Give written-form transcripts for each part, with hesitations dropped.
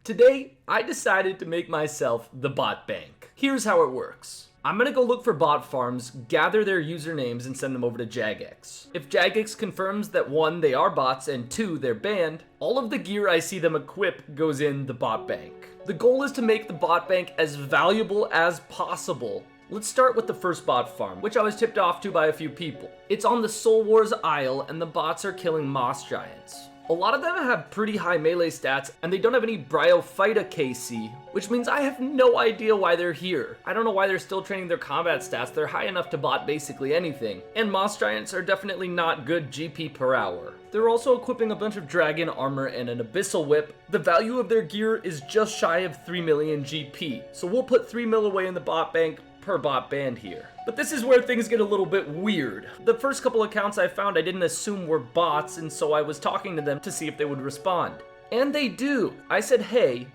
Today, I decided to make myself the bot bank. Here's how it works. I'm gonna go look for bot farms, gather their usernames, and send them over to Jagex. If Jagex confirms that 1, they are bots, and 2, they're banned, all of the gear I see them equip goes in the bot bank. The goal is to make the bot bank as valuable as possible. Let's start with the first bot farm, which I was tipped off to by a few people. It's on the Soul Wars Isle, and the bots are killing moss giants. A lot of them have pretty high melee stats, and they don't have any Bryophyta KC, which means I have no idea why they're here. I don't know why they're still training their combat stats. They're high enough to bot basically anything. And moss giants are definitely not good GP per hour. They're also equipping a bunch of dragon armor and an abyssal whip. The value of their gear is just shy of 3 million GP, so we'll put 3 mil away in the bot bank per bot band here. But this is where things get a little bit weird. The first couple accounts I found I didn't assume were bots, and so I was talking to them to see if they would respond. And they do. I said hey,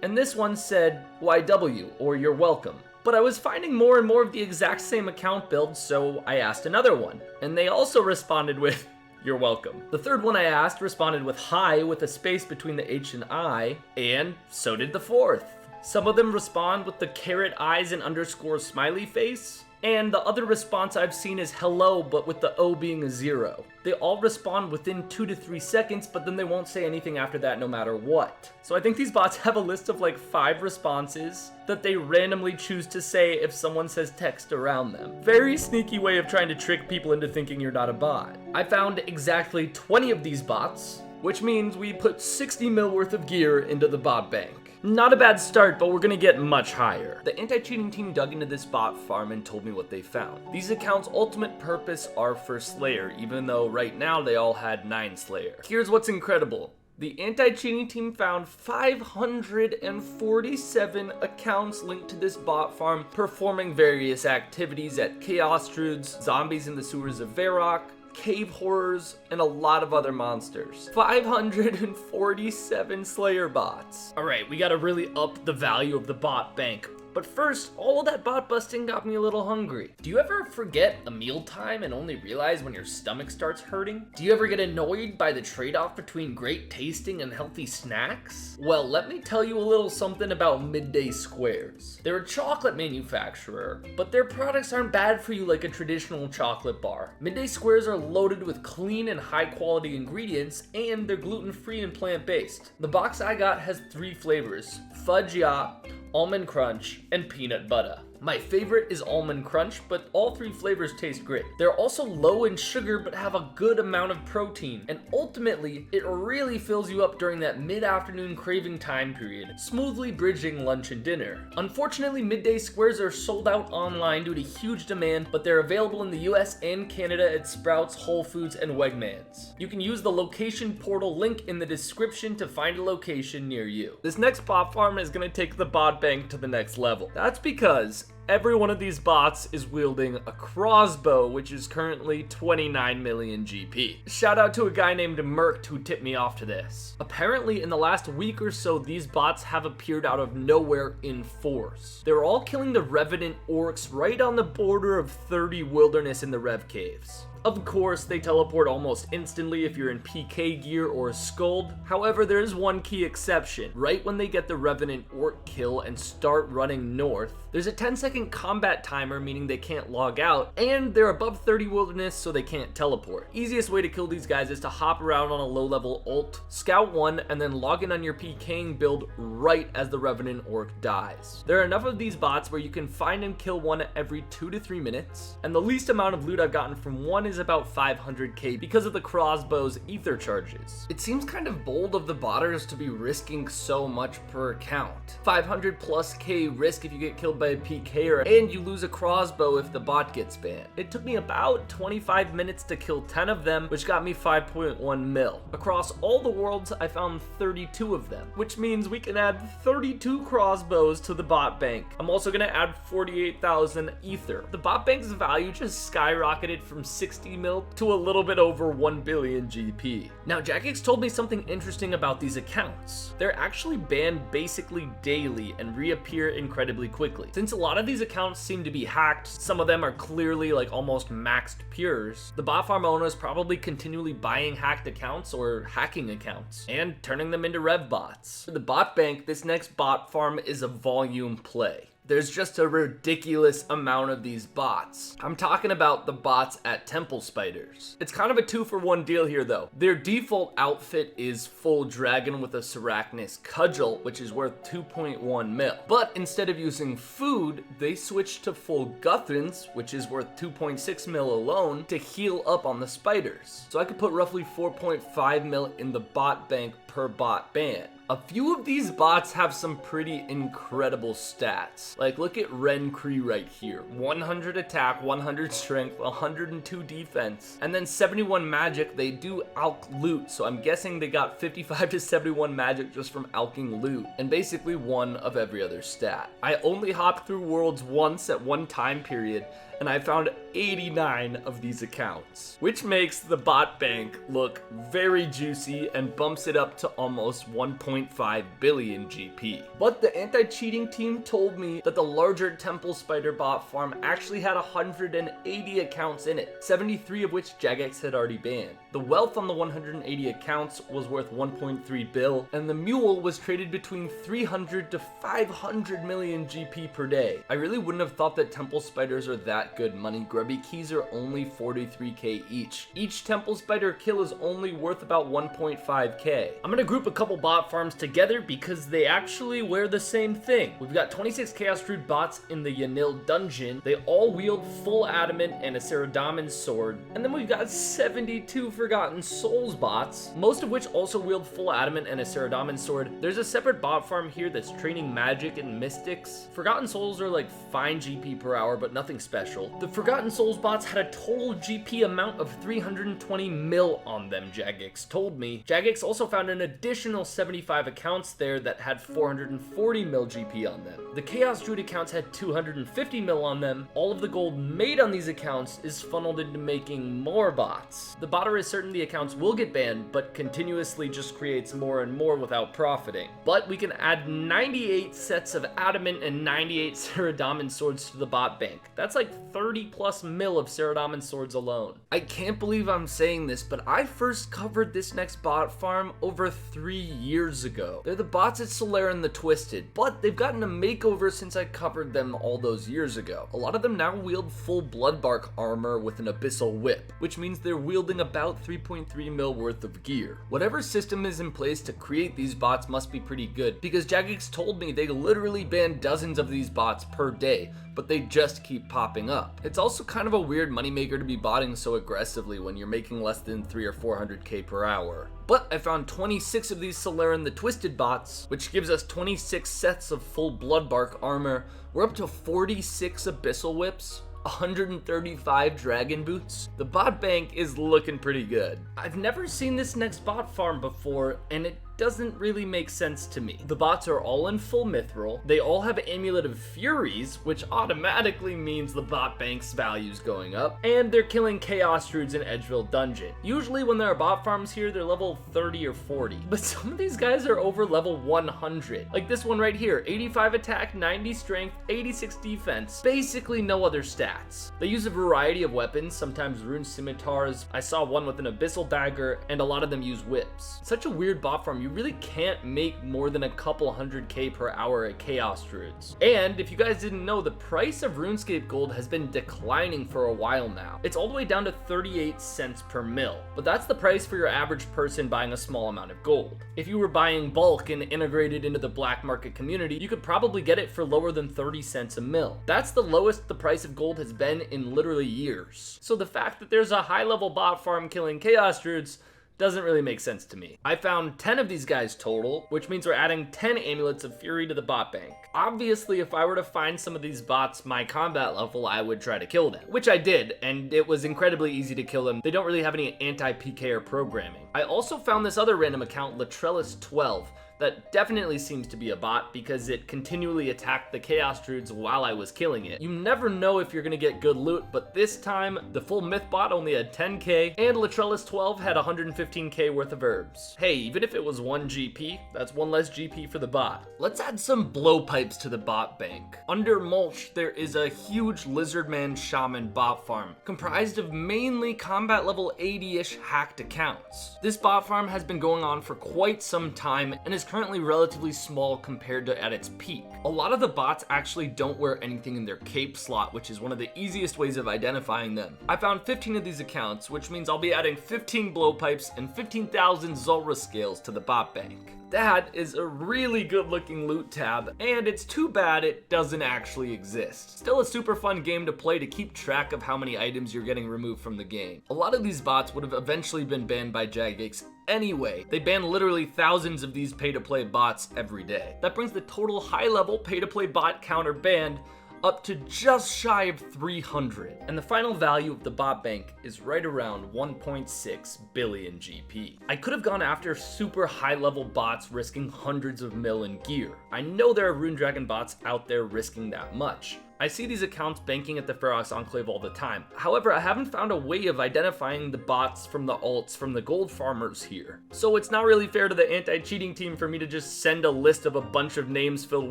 and this one said YW, or you're welcome. But I was finding more and more of the exact same account build, so I asked another one. And they also responded with you're welcome. The third one I asked responded with hi with a space between the H and I, and so did the fourth. Some of them respond with the carrot eyes and underscore smiley face, and the other response I've seen is hello but with the O being a 0. They all respond within 2 to 3 seconds, but then they won't say anything after that no matter what. So I think these bots have a list of like 5 responses that they randomly choose to say if someone says text around them. Very sneaky way of trying to trick people into thinking you're not a bot. I found exactly 20 of these bots, which means we put 60 mil worth of gear into the bot bank. Not a bad start, but we're gonna get much higher. The anti-cheating team dug into this bot farm and told me what they found. These accounts' ultimate purpose are for Slayer, even though right now they all had 9 Slayer. Here's what's incredible. The anti-cheating team found 547 accounts linked to this bot farm performing various activities at Chaos Druids, zombies in the sewers of Varrock, cave horrors, and a lot of other monsters. 547 Slayer bots. Alright, we gotta really up the value of the bot bank. But first, all of that bot busting got me a little hungry. Do you ever forget a mealtime and only realize when your stomach starts hurting? Do you ever get annoyed by the trade-off between great tasting and healthy snacks? Well, let me tell you a little something about Midday Squares. They're a chocolate manufacturer, but their products aren't bad for you like a traditional chocolate bar. Midday Squares are loaded with clean and high-quality ingredients, and they're gluten-free and plant-based. The box I got has 3 flavors: Fudge Yacht, Almond Crunch, and Peanut Butter. My favorite is Almond Crunch, but all 3 flavors taste great. They're also low in sugar but have a good amount of protein, and ultimately, it really fills you up during that mid-afternoon craving time period, smoothly bridging lunch and dinner. Unfortunately, Midday Squares are sold out online due to huge demand, but they're available in the US and Canada at Sprouts, Whole Foods, and Wegmans. You can use the location portal link in the description to find a location near you. This next bot farm is going to take the bot bank to the next level. That's because every one of these bots is wielding a crossbow, which is currently 29 million GP. Shout out to a guy named Merkt who tipped me off to this. Apparently, in the last week or so, these bots have appeared out of nowhere in force. They're all killing the Revenant orcs right on the border of 30 wilderness in the Rev Caves. Of course, they teleport almost instantly if you're in PK gear or Skuld. However, there is one key exception. Right when they get the Revenant orc kill and start running north, there's a 10-second combat timer, meaning they can't log out, and they're above 30 wilderness, so they can't teleport. Easiest way to kill these guys is to hop around on a low-level ult, scout one, and then log in on your PKing build right as the Revenant orc dies. There are enough of these bots where you can find and kill one every 2 to 3 minutes, and the least amount of loot I've gotten from one is about 500k because of the crossbow's ether charges. It seems kind of bold of the botters to be risking so much per account. 500 plus k risk if you get killed by a PKer, and you lose a crossbow if the bot gets banned. It took me about 25 minutes to kill 10 of them, which got me 5.1 mil. Across all the worlds, I found 32 of them, which means we can add 32 crossbows to the bot bank. I'm also gonna add 48,000 ether. The bot bank's value just skyrocketed from 6 60 mil to a little bit over 1 billion GP. Now, Jagex told me something interesting about these accounts. They're actually banned basically daily and reappear incredibly quickly. Since a lot of these accounts seem to be hacked, some of them are clearly like almost maxed pures, the bot farm owners probably continually buying hacked accounts or hacking accounts and turning them into rev bots. For the bot bank, this next bot farm is a volume play. There's just a ridiculous amount of these bots. I'm talking about the bots at Temple Spiders. It's kind of a 2-for-1 deal here though. Their default outfit is full dragon with a Sarachnis cudgel, which is worth 2.1 mil. But instead of using food, they switched to full Guthrins, which is worth 2.6 mil alone, to heal up on the spiders. So I could put roughly 4.5 mil in the bot bank per bot ban. A few of these bots have some pretty incredible stats. Like look at Ren Kree right here. 100 attack, 100 strength, 102 defense, and then 71 magic. They do alch loot, so I'm guessing they got 55 to 71 magic just from alching loot, and basically one of every other stat. I only hopped through worlds once at one time period, and I found 89 of these accounts, which makes the bot bank look very juicy and bumps it up to almost 1.5 billion GP. But the anti-cheating team told me that the larger Temple Spider bot farm actually had 180 accounts in it, 73 of which Jagex had already banned. The wealth on the 180 accounts was worth 1.3 bill, and the mule was traded between 300 to 500 million GP per day. I really wouldn't have thought that Temple Spiders are that good money. Grubby keys are only 43k each. Each Temple Spider kill is only worth about 1.5k. I'm gonna group a couple bot farms together because they actually wear the same thing. We've got 26 Chaos Druid bots in the Yanil dungeon. They all wield full adamant and a Saradomin sword. And then we've got 72 Forgotten Souls bots, most of which also wield full adamant and a Saradomin sword. There's a separate bot farm here that's training magic and mystics. Forgotten Souls are like fine GP per hour, but nothing special. The Forgotten Souls bots had a total GP amount of 320 mil on them, Jagex told me. Jagex also found an additional 75 accounts there that had 440 mil GP on them. The Chaos Druid accounts had 250 mil on them. All of the gold made on these accounts is funneled into making more bots. The botter is certain the accounts will get banned, but continuously just creates more and more without profiting. But we can add 98 sets of adamant and 98 Saradomin swords to the bot bank. That's like 30 plus mil of Saradomin swords alone. I can't believe I'm saying this, but I first covered this next bot farm over 3 years ago. They're the bots at Solaren the Twisted, but they've gotten a makeover since I covered them all those years ago. A lot of them now wield full Bloodbark armor with an Abyssal Whip, which means they're wielding about 3.3 mil worth of gear. Whatever system is in place to create these bots must be pretty good, because Jagex told me they literally ban dozens of these bots per day, but they just keep popping up. It's also kind of a weird moneymaker to be botting so aggressively when you're making less than 3 or 400k per hour. But I found 26 of these Solaren the Twisted bots, which gives us 26 sets of full Bloodbark armor. We're up to 46 Abyssal Whips, 135 dragon boots. The bot bank is looking pretty good. I've never seen this next bot farm before, and it doesn't really make sense to me. The bots are all in full mithril. They all have Amulet of Furies, which automatically means the bot bank's value's going up, and they're killing Chaos Druids in Edgeville Dungeon. Usually when there are bot farms here, they're level 30 or 40, but some of these guys are over level 100. Like this one right here, 85 attack, 90 strength, 86 defense, basically no other stats. They use a variety of weapons, sometimes rune scimitars. I saw one with an abyssal dagger, and a lot of them use whips. Such a weird bot farm. You really can't make more than a couple 100k per hour at Chaos Druids. And if you guys didn't know, the price of Runescape gold has been declining for a while now. It's all the way down to 38 cents per mil, but that's the price for your average person buying a small amount of gold. If you were buying bulk and integrated into the black market community, you could probably get it for lower than 30 cents a mil. That's the lowest the price of gold has been in literally years. So the fact that there's a high level bot farm killing Chaos Druids doesn't really make sense to me. I found 10 of these guys total, which means we're adding 10 Amulets of Fury to the bot bank. Obviously, if I were to find some of these bots my combat level, I would try to kill them, which I did, and it was incredibly easy to kill them. They don't really have any anti-PK or programming. I also found this other random account, Latrellis12. That definitely seems to be a bot because it continually attacked the chaos druids while I was killing it. You never know if you're gonna get good loot, but this time the full myth bot only had 10k and Latrellus 12 had 115k worth of herbs. Hey, even if it was 1 GP, that's one less GP for the bot. Let's add some blowpipes to the bot bank. Under mulch, there is a huge Lizardman shaman bot farm comprised of mainly combat level 80-ish hacked accounts. This bot farm has been going on for quite some time and is currently relatively small compared to at its peak. A lot of the bots actually don't wear anything in their cape slot, which is one of the easiest ways of identifying them. I found 15 of these accounts, which means I'll be adding 15 blowpipes and 15,000 Zulrah scales to the bot bank. That is a really good looking loot tab, and it's too bad it doesn't actually exist. Still a super fun game to play to keep track of how many items you're getting removed from the game. A lot of these bots would have eventually been banned by Jagex anyway. They ban literally thousands of these pay-to-play bots every day. That brings the total high-level pay-to-play bot counter banned up to just shy of 300. And the final value of the bot bank is right around 1.6 billion GP. I could have gone after super high level bots risking hundreds of mil in gear. I know there are Rune Dragon bots out there risking that much. I see these accounts banking at the Ferox Enclave all the time. However, I haven't found a way of identifying the bots from the alts from the gold farmers here. So it's not really fair to the anti-cheating team for me to just send a list of a bunch of names filled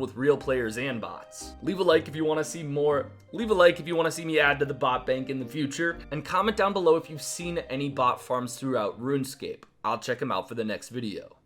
with real players and bots. Leave a like if you want to see more. Leave a like if you want to see me add to the bot bank in the future, and comment down below if you've seen any bot farms throughout RuneScape. I'll check them out for the next video.